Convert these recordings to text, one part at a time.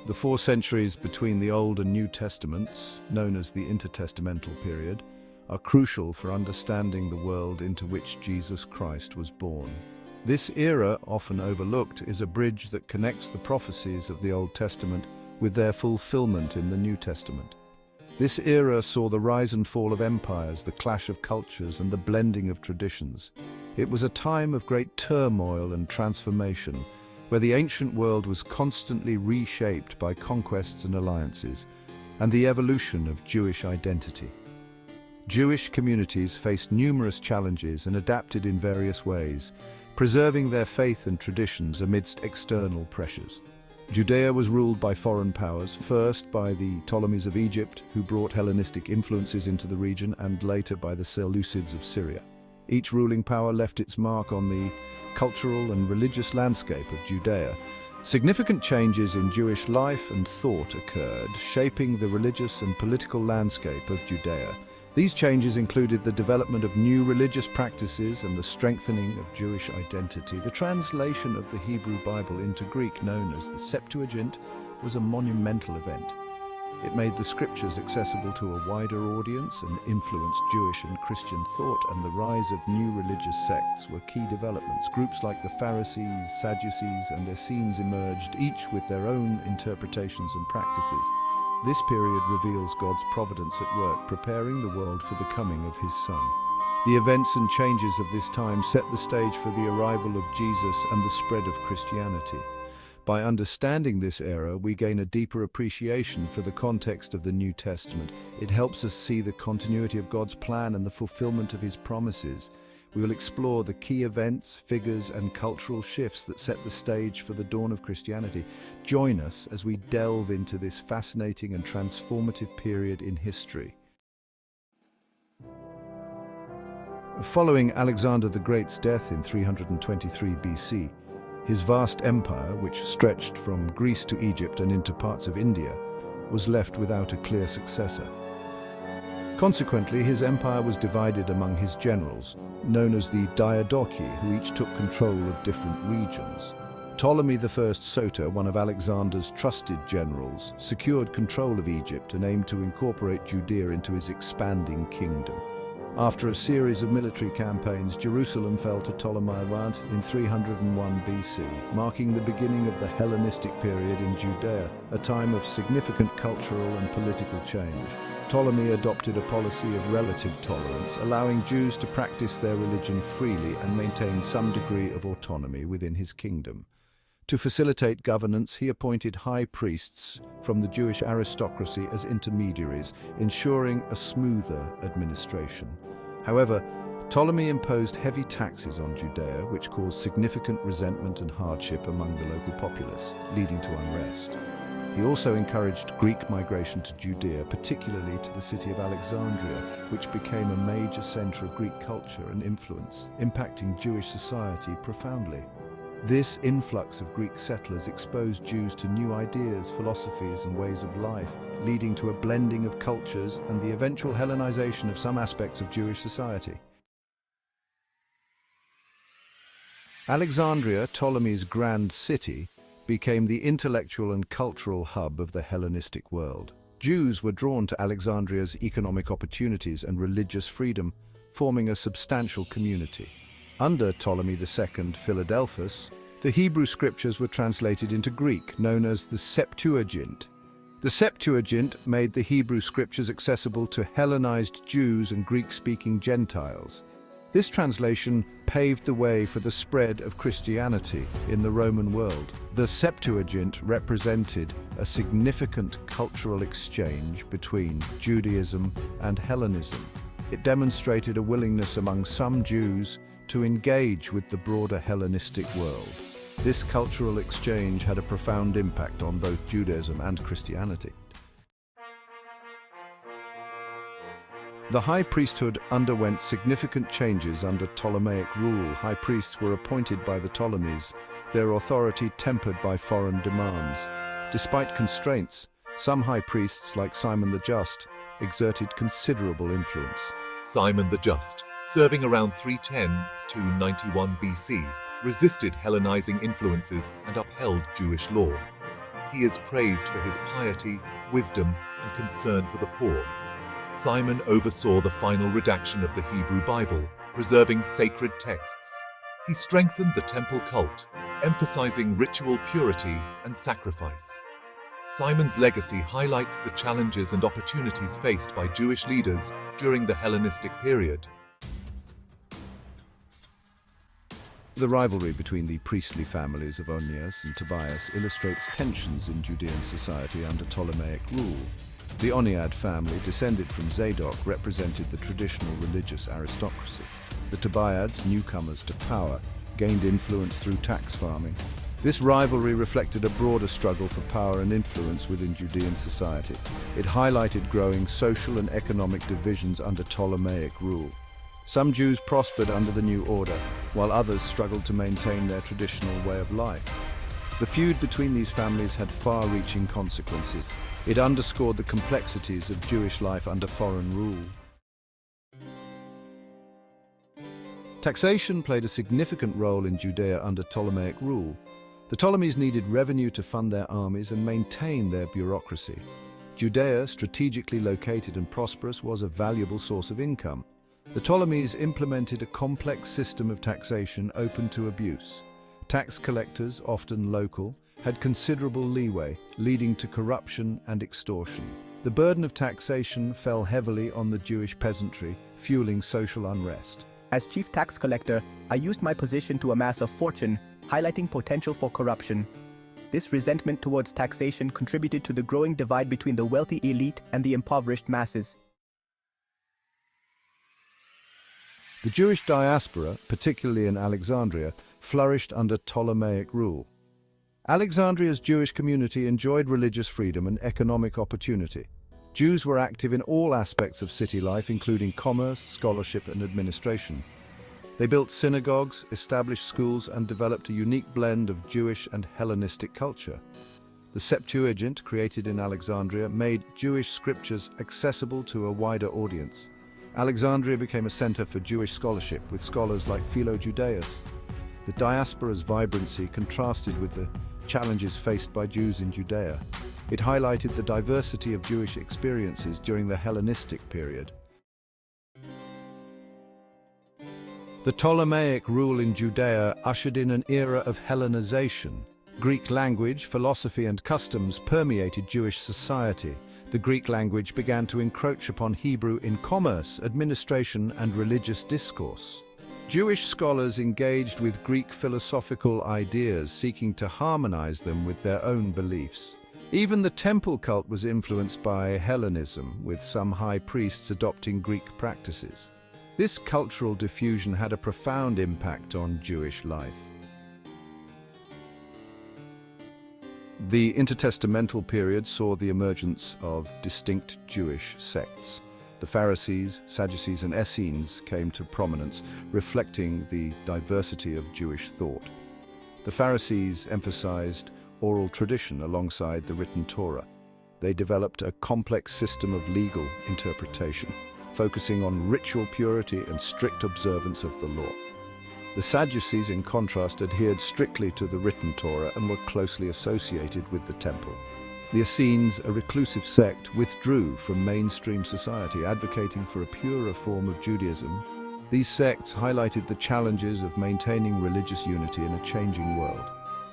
The 4 centuries between the Old and New Testaments, known as the intertestamental period, are crucial for understanding the world into which Jesus Christ was born. This era, often overlooked, is a bridge that connects the prophecies of the Old Testament with their fulfillment in the New Testament. This era saw the rise and fall of empires, the clash of cultures, and the blending of traditions. It was a time of great turmoil and transformation, where the ancient world was constantly reshaped by conquests and alliances, and the evolution of Jewish identity. Jewish communities faced numerous challenges and adapted in various ways, preserving their faith and traditions amidst external pressures. Judea was ruled by foreign powers, first by the Ptolemies of Egypt, who brought Hellenistic influences into the region, and later by the Seleucids of Syria. Each ruling power left its mark on the cultural and religious landscape of Judea. Significant changes in Jewish life and thought occurred, shaping the religious and political landscape of Judea. These changes included the development of new religious practices and the strengthening of Jewish identity. The translation of the Hebrew Bible into Greek, known as the Septuagint, was a monumental event. It made the scriptures accessible to a wider audience and influenced Jewish and Christian thought, and the rise of new religious sects were key developments. Groups like the Pharisees, Sadducees, and Essenes emerged, each with their own interpretations and practices. This period reveals God's providence at work, preparing the world for the coming of His Son. The events and changes of this time set the stage for the arrival of Jesus and the spread of Christianity. By understanding this era, we gain a deeper appreciation for the context of the New Testament. It helps us see the continuity of God's plan and the fulfillment of His promises. We will explore the key events, figures, and cultural shifts that set the stage for the dawn of Christianity. Join us as we delve into this fascinating and transformative period in history. Following Alexander the Great's death in 323 BC, his vast empire, which stretched from Greece to Egypt and into parts of India, was left without a clear successor. Consequently, his empire was divided among his generals, known as the Diadochi, who each took control of different regions. Ptolemy I Soter, one of Alexander's trusted generals, secured control of Egypt and aimed to incorporate Judea into his expanding kingdom. After a series of military campaigns, Jerusalem fell to Ptolemy I in 301 BC, marking the beginning of the Hellenistic period in Judea, a time of significant cultural and political change. Ptolemy adopted a policy of relative tolerance, allowing Jews to practice their religion freely and maintain some degree of autonomy within his kingdom. To facilitate governance, he appointed high priests from the Jewish aristocracy as intermediaries, ensuring a smoother administration. However, Ptolemy imposed heavy taxes on Judea, which caused significant resentment and hardship among the local populace, leading to unrest. He also encouraged Greek migration to Judea, particularly to the city of Alexandria, which became a major center of Greek culture and influence, impacting Jewish society profoundly. This influx of Greek settlers exposed Jews to new ideas, philosophies, and ways of life, leading to a blending of cultures and the eventual Hellenization of some aspects of Jewish society. Alexandria, Ptolemy's grand city, became the intellectual and cultural hub of the Hellenistic world. Jews were drawn to Alexandria's economic opportunities and religious freedom, forming a substantial community. Under Ptolemy II Philadelphus, the Hebrew scriptures were translated into Greek, known as the Septuagint. The Septuagint made the Hebrew scriptures accessible to Hellenized Jews and Greek-speaking Gentiles. This translation paved the way for the spread of Christianity in the Roman world. The Septuagint represented a significant cultural exchange between Judaism and Hellenism. It demonstrated a willingness among some Jews to engage with the broader Hellenistic world. This cultural exchange had a profound impact on both Judaism and Christianity. The high priesthood underwent significant changes under Ptolemaic rule. High priests were appointed by the Ptolemies, their authority tempered by foreign demands. Despite constraints, some high priests, like Simon the Just, exerted considerable influence. Simon the Just, serving around 310 to 91 BC, resisted Hellenizing influences and upheld Jewish law. He is praised for his piety, wisdom, and concern for the poor. Simon oversaw the final redaction of the Hebrew Bible, preserving sacred texts. He strengthened the temple cult, emphasizing ritual purity and sacrifice. Simon's legacy highlights the challenges and opportunities faced by Jewish leaders during the Hellenistic period. The rivalry between the priestly families of Onias and Tobias illustrates tensions in Judean society under Ptolemaic rule. The Oniad family, descended from Zadok, represented the traditional religious aristocracy. The Tobiads, newcomers to power, gained influence through tax farming. This rivalry reflected a broader struggle for power and influence within Judean society. It highlighted growing social and economic divisions under Ptolemaic rule. Some Jews prospered under the new order, while others struggled to maintain their traditional way of life. The feud between these families had far-reaching consequences. It underscored the complexities of Jewish life under foreign rule. Taxation played a significant role in Judea under Ptolemaic rule. The Ptolemies needed revenue to fund their armies and maintain their bureaucracy. Judea, strategically located and prosperous, was a valuable source of income. The Ptolemies implemented a complex system of taxation open to abuse. Tax collectors, often local, had considerable leeway, leading to corruption and extortion. The burden of taxation fell heavily on the Jewish peasantry, fueling social unrest. As chief tax collector, I used my position to amass a fortune, highlighting potential for corruption. This resentment towards taxation contributed to the growing divide between the wealthy elite and the impoverished masses. The Jewish diaspora, particularly in Alexandria, flourished under Ptolemaic rule. Alexandria's Jewish community enjoyed religious freedom and economic opportunity. Jews were active in all aspects of city life, including commerce, scholarship, and administration. They built synagogues, established schools, and developed a unique blend of Jewish and Hellenistic culture. The Septuagint, created in Alexandria, made Jewish scriptures accessible to a wider audience. Alexandria became a center for Jewish scholarship, with scholars like Philadelphus. The diaspora's vibrancy contrasted with the challenges faced by Jews in Judea. It highlighted the diversity of Jewish experiences during the Hellenistic period. The Ptolemaic rule in Judea ushered in an era of Hellenization. Greek language, philosophy, and customs permeated Jewish society. The Greek language began to encroach upon Hebrew in commerce, administration, and religious discourse. Jewish scholars engaged with Greek philosophical ideas, seeking to harmonize them with their own beliefs. Even the temple cult was influenced by Hellenism, with some high priests adopting Greek practices. This cultural diffusion had a profound impact on Jewish life. The intertestamental period saw the emergence of distinct Jewish sects. The Pharisees, Sadducees, and Essenes came to prominence, reflecting the diversity of Jewish thought. The Pharisees emphasized oral tradition alongside the written Torah. They developed a complex system of legal interpretation, focusing on ritual purity and strict observance of the law. The Sadducees, in contrast, adhered strictly to the written Torah and were closely associated with the temple. The Essenes, a reclusive sect, withdrew from mainstream society, advocating for a purer form of Judaism. These sects highlighted the challenges of maintaining religious unity in a changing world.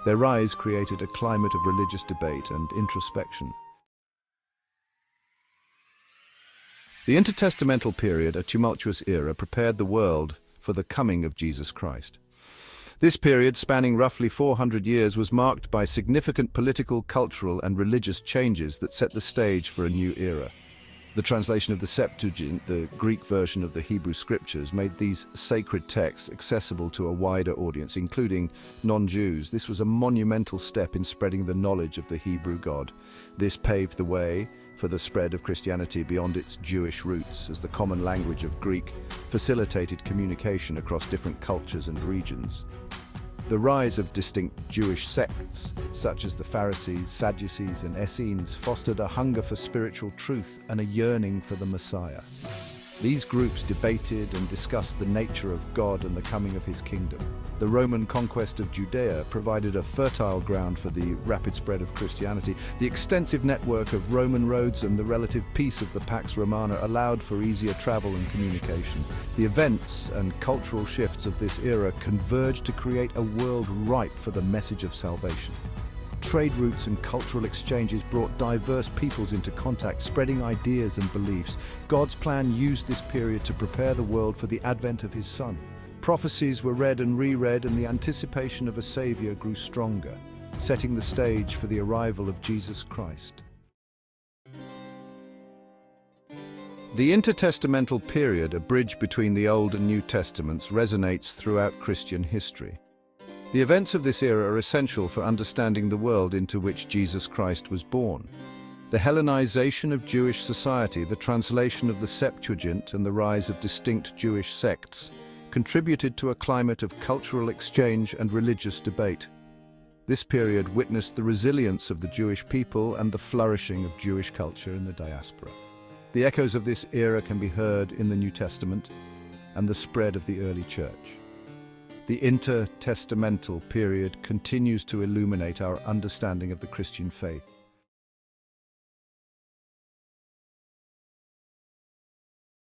Their rise created a climate of religious debate and introspection. The intertestamental period, a tumultuous era, prepared the world for the coming of Jesus Christ. This period, spanning roughly 400 years, was marked by significant political, cultural, and religious changes that set the stage for a new era. The translation of the Septuagint, the Greek version of the Hebrew Scriptures, made these sacred texts accessible to a wider audience, including non-Jews. This was a monumental step in spreading the knowledge of the Hebrew God. This paved the way for the spread of Christianity beyond its Jewish roots, as the common language of Greek facilitated communication across different cultures and regions. The rise of distinct Jewish sects, such as the Pharisees, Sadducees, and Essenes, fostered a hunger for spiritual truth and a yearning for the Messiah. These groups debated and discussed the nature of God and the coming of his kingdom. The Roman conquest of Judea provided a fertile ground for the rapid spread of Christianity. The extensive network of Roman roads and the relative peace of the Pax Romana allowed for easier travel and communication. The events and cultural shifts of this era converged to create a world ripe for the message of salvation. Trade routes and cultural exchanges brought diverse peoples into contact, spreading ideas and beliefs. God's plan used this period to prepare the world for the advent of his Son. Prophecies were read and reread, and the anticipation of a Savior grew stronger, setting the stage for the arrival of Jesus Christ. The intertestamental period, a bridge between the Old and New Testaments, resonates throughout Christian history. The events of this era are essential for understanding the world into which Jesus Christ was born. The Hellenization of Jewish society, the translation of the Septuagint, and the rise of distinct Jewish sects contributed to a climate of cultural exchange and religious debate. This period witnessed the resilience of the Jewish people and the flourishing of Jewish culture in the diaspora. The echoes of this era can be heard in the New Testament and the spread of the early church. The intertestamental period continues to illuminate our understanding of the Christian faith.